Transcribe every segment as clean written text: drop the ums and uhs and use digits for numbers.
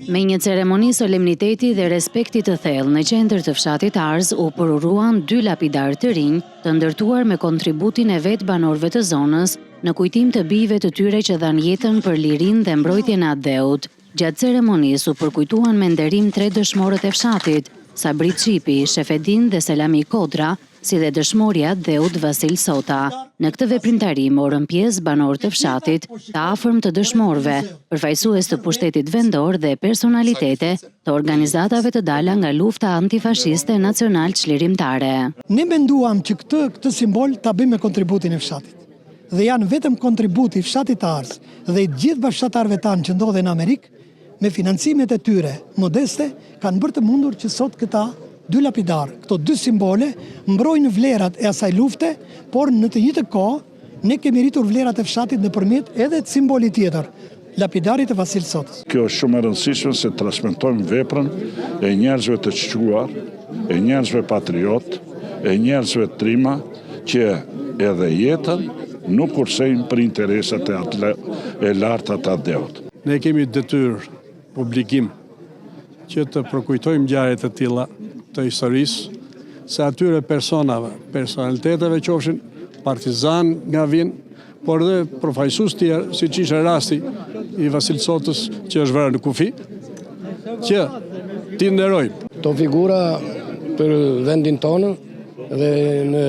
Me një ceremoni solemniteti dhe respekti të thellë në qendër të fshatit Arz u përuruan 2 lapidar të rinj, të ndërtuar me kontributin e vet banorëve të zonës, në kujtim të bijve të tyre që dhanë jetën për lirinë dhe mbrojtjen e atë dheut. Gjatë ceremonisë u përkujtuan me nderim 3 dëshmorët e fshatit, Sabrit Çipi, Shefedin dhe Selami Kodra, si dhe dëshmorja dheut Vasil Sota. Në këtë veprimtari morën pjesë banorë të fshatit, të afërm të dëshmorëve, përfaqësues të pushtetit vendor dhe personalitete të organizatave të dala nga lufta antifashiste nacional çlirimtare. Ne menduam që këtë simbol ta bëjmë me kontributin e fshatit. Dhe janë vetëm kontributi i fshatit të Arz dhe i gjithë bashkëtarëve tanë që ndodhen në Amerikë, me financimet e tyre modeste, kanë bërë të mundur që sot këta 2 lapidar, këto 2 simbole, mbrojnë vlerat e asaj lufte, por në të njëjtën kohë ne kemi rritur vlerat e fshatit nëpërmjet edhe të simbolit tjetër, lapidarit e Vasil Sotës. Kjo është shumë e rëndësishme se transmetojmë veprën e njerëzve të çuar, e njerëzve patriot, e njerëzve trima që edhe jetën nuk kursejnë për interesat e larta të dheut. Ne kemi detyrë, obligim, që të përkujtojmë ngjarje të tilla të historisë, se atyre personaliteteve qofshin partizan nga vinë, por dhe përfaqësues tjerë, siç ishte rasti i Vasil Sotës që është vënë në kufi, që t'i nderojmë. Këto figura për vendin tonë dhe në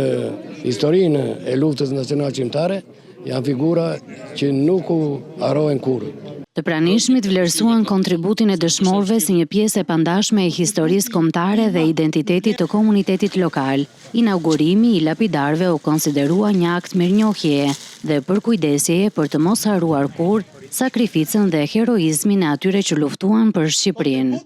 historinë e luftës nacionale qimtare janë figura që nuk u harrohen kurrë. Të pranishmit vlerësuan kontributin e dëshmorëve si një pjesë e pandashme e historisë kombëtare dhe identitetit të komunitetit lokal. Inaugurimi i lapidarëve u konsiderua një akt mirënjohjeje dhe përkujdesjeje për të mos harruar kurrë sakrificën dhe heroizmin e atyre që luftuan për Shqipërinë.